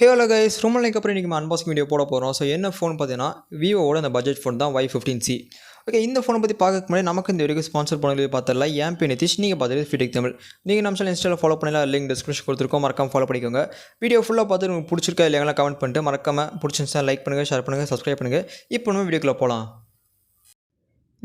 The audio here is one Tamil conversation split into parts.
ஹே ஹலோ கைஸ், ரொம்ப நாளைக்கு அப்புறம் இன்றைக்கி அன்பாக்சிங் வீடியோ போட போகிறோம். ஸோ என்ன ஃபோன் பார்த்தீங்கன்னா விவோவோட அந்த பட்ஜெட் ஃபோன் தான் Y15c. ஓகே, இந்த ஃபோனை பற்றி பார்க்க முன்னாடி நமக்கு இந்த வீடியோக்கு ஸ்பான்சர் பண்ணி பார்த்தல என் பேர் நிதிஷ். நீங்கள் பார்த்துட்டு Fewtech Tamil. நீங்கள் நம்ம சேனல் இன்ஸ்டாவில் ஃபாலோ பண்ணலாம், லிங்க் டிஸ்கிரிப்ஷன் கொடுத்துருக்கோம், மறக்காம ஃபாலோ பண்ணிக்கோங்க. வீடியோ ஃபுல்லாக பார்த்துட்டு உங்களுக்கு பிடிச்சிருக்கா இல்லைங்களா கமெண்ட் பண்ணிட்டு மறக்காம பிடிச்சிருந்தா லைக் பண்ணுங்கள், ஷேர் பண்ணுங்கள், சப்ஸ்கிரைப் பண்ணுங்கள். இப்போ நம்ம வீடியோக்குள்ளே போகலாம்.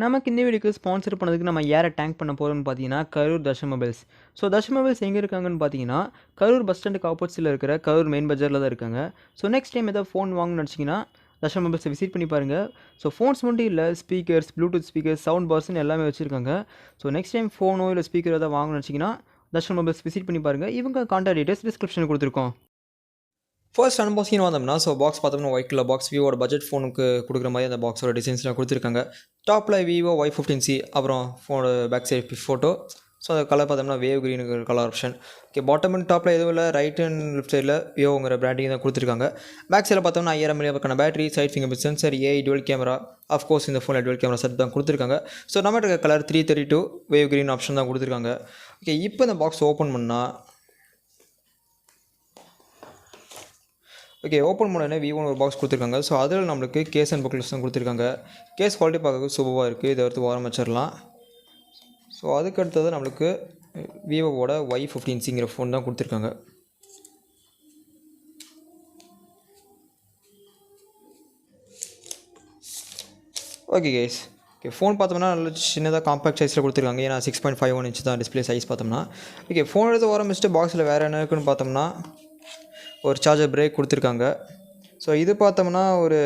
நமக்கு இந்த வீடியோக்கு ஸ்பான்சர் பண்ணதுக்கு நம்ம யாரை டேங்க் பண்ண போகிறோம்னு பார்த்தீங்கன்னா Karur Darshan mobiles. So Darshan mobiles எங்கே இருக்காங்கன்னு பார்த்தீங்கன்னா கரூர் பஸ் ஸ்டாண்டுக்கு ஆப்போசிட்டில் இருக்கிற கரூர் மெயின் பஜாரில் தான் இருக்காங்க. ஸோ நெக்ஸ்ட் டைம் ஏதாவது ஃபோன் வாங்கணும்னு நினச்சிங்கன்னா தர்ஷன் மொபைல்ஸை விசிட் பண்ணி பாருங்கள். ஸோ ஃபோன்ஸ் மட்டும் இல்லை, ஸ்பீக்கர்ஸ், ப்ளூடூத் ஸ்பீக்கர்ஸ், சவுண்ட் பாக்ஸ்னு எல்லாமே வச்சுருக்காங்க. ஸோ நெக்ஸ்ட் டைம் ஃபோனோ இல்லை ஸ்பீக்கர் ஏதாவது வாங்கணும்னு நினச்சிங்கன்னா தர்ஷன் மொபைல்ஸ் விசிட் பண்ணி பாருங்கள். இவங்க கான்டாக்ட் டீட்டெயில்ஸ் டிஸ்கிரிப்ஷனில் கொடுத்துருக்கோம். ஃபர்ஸ்ட் அன்பாக்சிங் வந்தோம்னா, ஸோ பாக்ஸ் பார்த்தோம்னா ஒயிட் கலர் பாக்ஸ், விவோட பட்ஜெட் ஃபோனுக்கு கொடுக்குற மாதிரி அந்த பாக்ஸோட டிசைன்ஸ்லாம் கொடுத்துருக்காங்க. டாப்பில் விவோ Y15c, அப்புறம் ஃபோனோட பேக் சைடு ஃபோட்டோ. ஸோ அந்த கலர் பார்த்தோம்னா வேவ் க்ரீனுக்கு colour option. Okay, bottom and டாப்பில் எதுவும் இல்லை, ரைட் அண்ட் லெஃப்ட் சைடில் விவோங்கிற பிராண்டிங் தான் கொடுத்துருக்காங்க. பேக் சைடில் பார்த்தோம்னா 5000 mAh battery, side finger print sensor, AI dual camera. Of course இந்த ஃபோனில் டுவல் கேமரா செட் தான் கொடுத்துருக்காங்க. ஸோ நம்ம இருக்க கலர் 332 வேவ் க்ரீன் ஆப்ஷன் தான் கொடுத்துருக்காங்க. ஓகே, இப்போ இந்த பாக்ஸ் ஓப்பன் பண்ணால் ஓப்பன் பண்ணோடனே விவோன்னு ஒரு பாக்ஸ் கொடுத்துருக்காங்க. ஸோ அதில் நம்மளுக்கு கேஸ் அண்ட் புக்லெட்ஸ் தான் கொடுத்துருக்காங்க. கேஸ் குவாலிட்டி பார்க்க சூப்பராக இருக்குது. இதை எடுத்து ஓரம் வச்சிடலாம். ஸோ அதுக்கு அடுத்தது நம்மளுக்கு விவோவோட Y15cங்கிற ஃபோன் தான் கொடுத்துருக்காங்க. ஓகே கைஸ், ஃபோன் பார்த்தோம்னா நல்ல சின்னதாக காம்பேக்ட் சைஸில் கொடுத்துருக்காங்க. ஏன்னா 6.51 inch தான் டிஸ்பிளே சைஸ் பார்த்தோம்னா. ஃபோன் எடுத்து ஓரம் வச்சுட்டு பாக்ஸில் வேறு என்ன இருக்குன்னு பார்த்தோம்னா ஒரு சார்ஜர் பிரேக் கொடுத்துருக்காங்க. ஸோ இது பார்த்தோம்னா ஒரு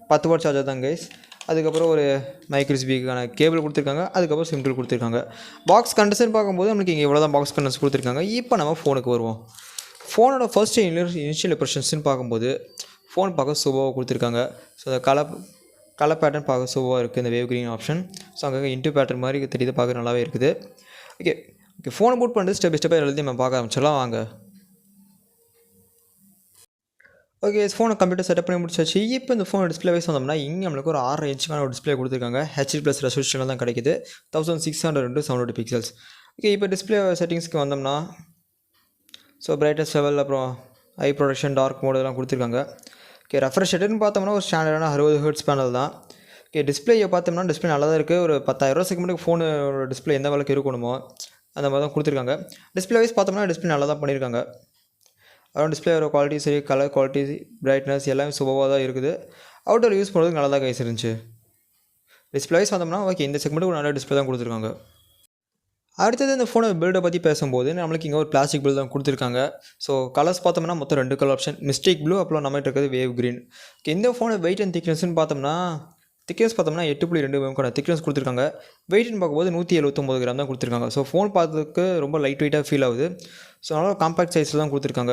10 வாட் சார்ஜர் தான் கைஸ். அதுக்கப்புறம் ஒரு மைக்ரோஸ்பிக்கான கேபிள் கொடுத்துருக்காங்க. அதுக்கப்புறம் சிம்பிள் கொடுத்துருக்காங்க. பாக்ஸ் கண்டிஷன் பார்க்கும்போது நம்மளுக்கு இங்கே இவ்வளோ தான் பாக்ஸ் கண்டிஷன் கொடுத்துருக்காங்க. இப்போ நம்ம ஃபோனுக்கு வருவோம். ஃபோனோட ஃபர்ஸ்ட் இனிஷியல் இம்ப்ரெஷன்ஸ்னு பார்க்கும்போது ஃபோன் பார்க்க சூப்பராக கொடுத்துருக்காங்க. ஸோ அந்த கலர் பேட்டர்ன் பார்க்க சூப்பராக இருக்குது, இந்த வேவ் க்ரீன் ஆப்ஷன். ஸோ அங்கே இன்டூ பேட்டர்ன் மாதிரி தெரியுது, பார்க்க நல்லாவே இருக்குது. ஓகே, ஃபோனை பூட் பண்ணிட்டு ஸ்டெப் பை ஸ்டெப்பாக எழுதி நம்ம பார்க்க ஆரம்பிச்சிடலாம் வாங்க. ஓகே, ஃபோனை கம்ப்யூட்டர் செட்டப் பண்ணி முடிச்சாச்சு. இப்போ இந்த ஃபோன் டிஸ்பிளே வைஸ் வந்தோம்னா இங்கே நம்மளுக்கு ஒரு 6 இன்ச்சுக்கான ஒரு டிஸ்பிளே கொடுத்துருக்காங்க. HD+ ரெசல்யூஷனில் தான் கிடைக்குது. 1600x720 pixels. ஓகே, இப்போ டிஸ்பிளே செட்டிங்ஸ்க்கு வந்தோம்னா ஸோ பிரைட்னஸ் லெவல், அப்புறம் ஐ ப்ரொடக்ஷன், டார்க் மோட் இதெல்லாம் கொடுத்துருக்காங்க. ஓகே, ரெஃப்ரெஷ் ரேட்டுன்னு பார்த்தோம்னா ஒரு ஸ்டாண்டர்டான 60 Hz பேனல் தான். ஓகே, டிஸ்பிளேயை பார்த்தோம்னா டிஸ்பிளே நல்லா தான் இருக்குது. ஒரு 10,000 செக்மெண்ட்டுக்கு ஃபோனோட டிஸ்பிளே எந்த அளவுக்கு இருக்கணுமோ அந்த மாதிரி தான் கொடுத்துருக்காங்க. டிஸ்பிளே வைஸ் பார்த்தோம்னா டிஸ்பிளே நல்லா தான் பண்ணியிருக்காங்க. அப்புறம் டிஸ்பிளேயோட குவாலிட்டி சரி, கலர் குவாலிட்டி, பிரைட்னஸ் எல்லாமே சூப்பராக தான் இருக்குது. அவுட்டோர் யூஸ் பண்ணுறதுக்கு நல்லா தான் கைஸ் இருந்துச்சு. டிஸ்பிளே வைஸ் வந்தோம்னா ஓகே, இந்த செக்மெண்ட்டுக்கு ஒரு நல்ல டிஸ்பிளே தான் கொடுத்துருக்காங்க. அடுத்தது இந்த ஃபோனை பில்டை பற்றி பேசும்போது நம்மளுக்கு இங்கே ஒரு பிளாஸ்டிக் பில் தான் கொடுத்துருக்காங்க. ஸோ கலர்ஸ் பார்த்தோம்னா மொத்தம் 2 கலர் ஆப்ஷன், மிஸ்டேக் ப்ளூ, அப்புறம் நம்மகிட்ட இருக்கிறது வேவ் க்ரீன். ஓகே, இந்த ஃபோனை வெயிட் அண்ட் திக்னஸ்ன்னு பார்த்தோம்னா 8.2 mm திக்னஸ் கொடுத்துருக்காங்க. வெயிட்னு பார்க்கும்போது 179 கிராம் தான் கொடுத்துருக்காங்க. ஸோ ஃபோன் பார்த்துக்கு ரொம்ப லைட் வெயிட்டாக ஃபீல் ஆகுது. ஸோ நல்லா காம்பேக்ட் சைஸில் தான் கொடுத்துருக்காங்க.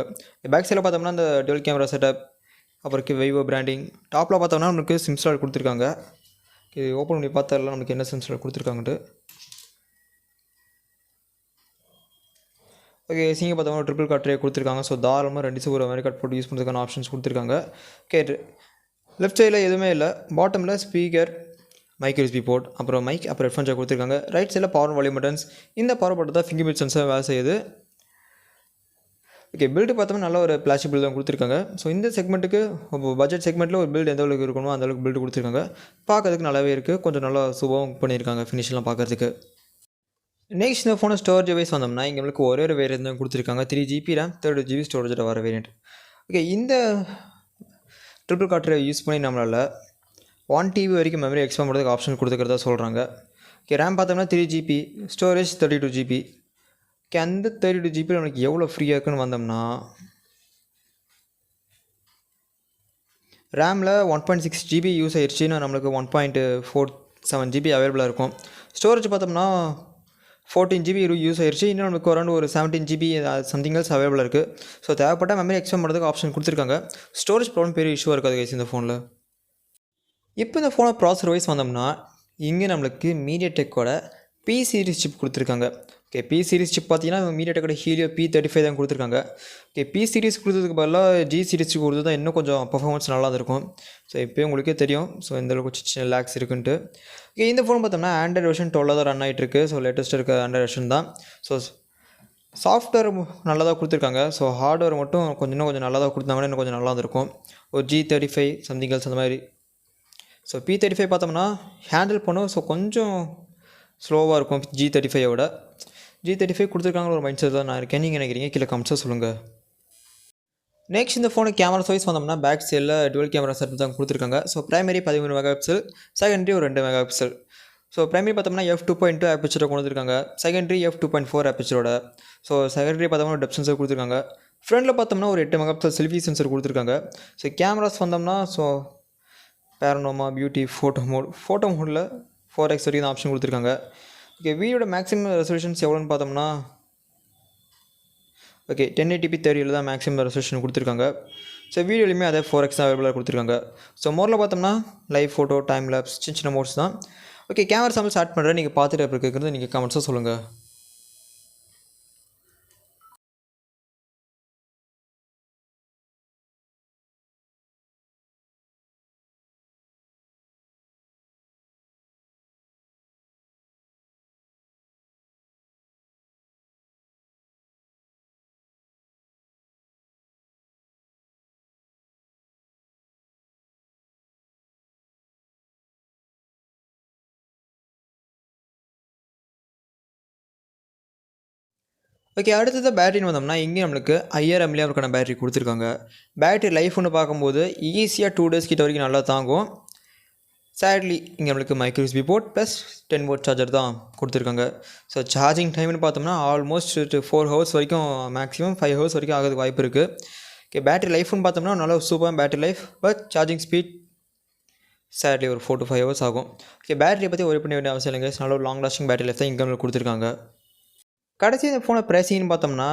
பேக் சைடில் பார்த்தோம்னா இந்த டுவல் கேமரா செட்டப், அப்புறம் விவோ பிராண்டிங். டாப்பில் பார்த்தோம்னா நமக்கு சிம் ஸ்லாட் கொடுத்துருக்காங்க. இது ஓப்பன் பண்ணி பார்த்தால நமக்கு என்ன சிம் ஸ்லாட் கொடுத்துருக்காங்கன்ட்டு. ஓகே, சிங்க பார்த்தோம்னா ட்ரிபிள் கார்ட் ட்ரே கொடுத்துருக்காங்க. ஸோ தாராளமாக 2 சிம் ஒரு மெமரி கார்டு போட்டு யூஸ் பண்ணுறதுக்கான ஆப்ஷன்ஸ் கொடுத்துருக்காங்க. ஓகே, லெஃப்ட் சைடில் எதுவுமே இல்லை. பாட்டமில் ஸ்பீக்கர், மைக்ரோஸ்பி போர்ட், அப்புறம் மைக், அப்புறம் ஹெட்ஃபோன் ஜாக் கொடுத்துருக்காங்க. ரைட் சைடில் பவர் வால்யூம் பட்டன்ஸ். இந்த பவர் பட்டன் தான் ஃபிங்கர் பிரிண்ட் சென்சர் வேலை செய்யுது. ஓகே, பில்டு பார்த்தோம்னா நல்ல ஒரு பிளாஸ்டிக் பில்டு தான் கொடுத்துருக்காங்க. ஸோ இந்த செக்மெண்ட்டுக்கு பட்ஜெட் செக்மெண்ட்டில் ஒரு பில்டு எந்த அளவுக்கு இருக்கணுமோ அந்த அளவுக்கு பில்டு கொடுத்துருக்காங்க. பார்க்கறதுக்கு நல்லாவே இருக்குது. கொஞ்சம் நல்லா சூப்பராகவும் பண்ணியிருக்காங்க ஃபினிஷ்லாம் பார்க்குறதுக்கு. நெக்ஸ்ட் இந்த ஃபோனை ஸ்டோரேஜ் வைஸ் வந்தோம்னா இங்கே நம்மளுக்கு ஒரே ஒரு வேரியன்ட் தான் கொடுத்துருக்காங்க. 3GB RAM, 32GB ஸ்டோரேஜோட வர வேரியன்ட். ஓகே, இந்த ட்ரிபிள் கார்ட்ரை யூஸ் பண்ணி நம்மளால் 1 TB வரைக்கும் மெமரி எக்ஸ்பேண்ட் பண்ணுறதுக்கு ஆப்ஷன் கொடுத்துக்கிறதா சொல்கிறாங்க. ஓகே, ரேம் பார்த்தோம்னா 3GB, ஸ்டோரேஜ் 32GB. ஓகே, அந்த 32GB நம்மளுக்கு எவ்வளோ ஃப்ரீயாக இருக்குன்னு வந்தோம்னா ரேமில் 1.6GB யூஸ் ஆயிடுச்சுன்னா நம்மளுக்கு 1.47GB அவைலபிளாக இருக்கும். ஸ்டோரேஜ் பார்த்தோம்னா 14GB யூஸ் ஆயிடுச்சு. இன்னும் நமக்கு அரௌண்ட் ஒரு 17GB சம்திங் எல்ஸ் அவைலபிளாக இருக்குது. ஸோ தேவைப்பட்ட மெமரி எக்ஸ்பேண்ட் பண்ணுறதுக்கு ஆப்ஷன் கொடுத்துருக்காங்க. ஸ்டோரேஜ் ப்ராப்ளம் பெரிய இஷ்யூவாக இருக்காது கைஸ் இந்த ஃபோனில். இப்போ இந்த ஃபோனை ப்ராசஸர் வைஸ் வந்தோம்னா இங்கே நம்மளுக்கு மீடியாடெக்கோட P சீரிஸ் சிப் கொடுத்துருக்காங்க. ஓகே, P சீரிஸ் சிப் பார்த்தீங்கன்னா மீடியாடெக்கோட ஹீலியோ P35 தான் கொடுத்துருக்காங்க. ஓகே, P சீரிஸ் கொடுத்ததுக்கு பதிலாக G சீரிஸ் கொடுத்து தான் இன்னும் கொஞ்சம் பர்ஃபார்மன்ஸ் நல்லா இருக்கும். ஸோ இப்போ உங்களுக்கே தெரியும் ஸோ எந்தளவுக்கு சின்ன லேக்ஸ் இருக்குன்ட்டு. ஓகே, இந்த ஃபோன் பார்த்தோம்னா ஆண்ட்ராய்டு வெர்ஷன் 12 தான் ரன் ஆகிட்டு இருக்குது. ஸோ லேட்டஸ்ட்டாக இருக்க ஆண்ட்ராய்டு வெர்ஷன் தான். ஸோ சாஃப்ட்வேர் நல்லா தான் கொடுத்துருக்காங்க. ஸோ ஹார்ட்வேர் மட்டும் கொஞ்சம் நல்லா தான் கொடுத்தாங்கன்னா இன்னும் கொஞ்சம் நல்லா இருந்திருக்கும். ஒரு G35 சம்திங் எல்ஸ் அந்த மாதிரி. ஸோ P35 பார்த்தோம்னா ஹேண்டில் பண்ணும். ஸோ கொஞ்சம் ஸ்லோவாக இருக்கும் G35 விட. G35 கொடுத்துருக்காங்க ஒரு மைண்ட் செட் தான் நான் இருக்கேன். நீங்கள் நினைக்கிறீங்க கீழே கமெண்ட்ஸாக சொல்லுங்கள். நெக்ஸ்ட் இந்த ஃபோனுக்கு கேமரா சைஸ் வந்தோம்னா பேக் சைடில் டுவெல் கேமரா செட் தான் கொடுத்துருக்காங்க. So primary 13 mega pixel, secondary ஒரு 2 மெகா பிக்சல். ஸோ பிரைமரி பார்த்தோம்னா f2.2 ஆப்பேச்சரை கொண்டு வந்திருக்காங்க. Secondary f2.4 ஆப்பேச்சரோட. ஸோ செகண்டரி பார்த்தோம்னா டெப்த் சென்சர் கொடுத்துருக்காங்க. ஃப்ரண்டில் பார்த்தோம்னா ஒரு 8 மெகா பிக்சல் செல்ஃபி சென்சர் கொடுத்துருக்காங்க. ஸோ கேமராஸ் வந்தோம்னா ஸோ பேரனோமா, பியூட்டி, ஃபோட்டோ மோடில் 4x வரைக்கும் தான் ஆப்ஷன் கொடுத்துருக்காங்க. ஓகே, வீடியோட மேக்ஸிமம் ரெசல்யூஷன்ஸ் எவ்வளோன்னு பார்த்தோம்னா ஓகே 1080p 30 தான் மேக்ஸிமம் ரெசல்யூஷன் கொடுத்துருக்காங்க. ஸோ வீடியோலையுமே அதே 4x தான் அவைலபிளாக கொடுத்துருக்காங்க. ஸோ மோரில் பார்த்தோம்னா லைவ் ஃபோட்டோ, டைம் லேப்ஸ், சின்ன மோட்ஸ் தான். ஓகே, கேமரா சாம்பிள் ஸ்டார்ட் பண்ணுறேன். நீங்கள் பார்த்துட்டு எப்படி இருக்கிறது நீங்கள் கமெண்ட்ஸாக சொல்லுங்கள். ஓகே, அடுத்தது பேட்டரின்னு வந்தோம்னா இங்கே நம்மளுக்கு 5000 mAhக்கான பேட்டரி கொடுத்துருக்காங்க. பேட்டரி லைஃப் ஒன்று பார்க்கும்போது ஈஸியாக 2 days கிட்ட வரைக்கும் நல்லா தாங்கும். சேட்லி இங்கே நம்மளுக்கு micro USB port plus 10 watt charger தான் கொடுத்துருக்காங்க. ஸோ சார்ஜிங் டைம்னு பார்த்தோம்னா ஆல்மோஸ்ட் 4 hours வரைக்கும், மேக்ஸிமம் 5 hours வரைக்கும் ஆகிறதுக்கு வாய்ப்பு இருக்குது. ஓகே, பேட்டரி லைஃப்னு பார்த்தோம்னா நல்ல சூப்பரான battery life. But charging speed sadly ஒரு 4 to 5 hours ஆகும். ஓகே, பேட்டரியை பற்றி ஒரே பண்ண வேண்டிய அவசியம் இல்லைங்க. நல்ல ஒரு லாங் லாஸ்டிங் பேட்டரி லைஃப் தான் இங்கே நம்மளுக்கு கொடுத்துருக்காங்க. கடைசி இந்த ஃபோனை ப்ரைஸிங்னு பார்த்தோம்னா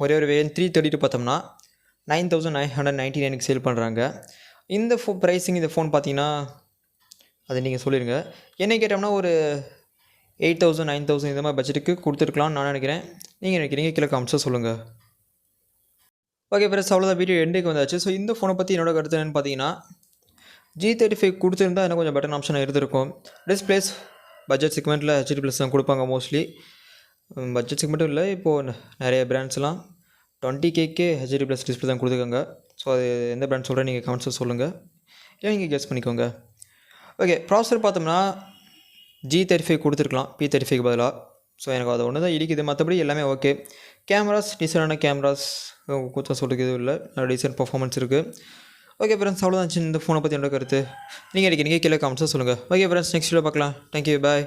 ஒரே ஒரு வேரியன்ட் 332 பார்த்தோம்னா 9999 சேல் பண்ணுறாங்க. இந்த ப்ரைஸிங் இந்த ஃபோன் பார்த்தீங்கன்னா அது நீங்கள் சொல்லிடுங்க. என்ன கேட்டோம்னா ஒரு 8000 9000 இந்த மாதிரி பட்ஜெட்டுக்கு கொடுத்துருக்கலாம்னு நான் நினைக்கிறேன். நீங்கள் நினைக்கிறீங்க கீழே கமெண்ட்ஸாக சொல்லுங்கள். ஓகே ஃப்ரெண்ட்ஸ், அவ்வளோதான், வீடியோ எண்டுக்கு வந்தாச்சு. ஸோ இந்த ஃபோனை பற்றி என்னோட கருத்து என்னென்னு பார்த்தீங்கன்னா G35 கொடுத்துருந்தா இன்னும் கொஞ்சம் பெட்டர் ஆப்ஷனாக இருந்திருக்கும். டிஸ்பிளேஸ் பட்ஜெட் செக்மெண்ட்டில் HD+ தான் கொடுப்பாங்க மோஸ்ட்லி. பட்ஜெட் செக்மெண்ட்டும் இல்லை, இப்போது நிறைய பிராண்ட்ஸ்லாம் 20K HD+ டிஸ்பிளே தான் கொடுத்துருக்காங்க. ஸோ அது எந்த பிராண்ட் சொல்கிறேன் நீங்கள் கமெண்ட்ஸில் சொல்லுங்கள், இல்லை நீங்கள் கெஸ் பண்ணிக்கோங்க. ஓகே, ப்ராசஸர் பார்த்தோம்னா G35 கொடுத்துருக்கலாம் P35க்கு பதிலாக. ஸோ எனக்கு அது ஒன்று தான் இடிக்குது, மற்றபடி எல்லாமே ஓகே. கேமராஸ் டீசெண்டான கேமராஸ், கூச்சம் சொல்லிருக்கு எதுவும் இல்லை, நல்ல டீசென்ட் பர்ஃபார்மன்ஸ் இருக்குது. ஓகே ஃப்ரெண்ட்ஸ், அவ்வளோதான் இந்த ஃபோனை பற்றி என்னோட கருத்து. நீங்கள் கீழே கமெண்ட்ஸாக சொல்லுங்கள். ஓகே ஃப்ரெண்ட்ஸ், நெக்ஸ்ட் வீடியோ பார்க்கலாம். தேங்க்யூ, பாய்.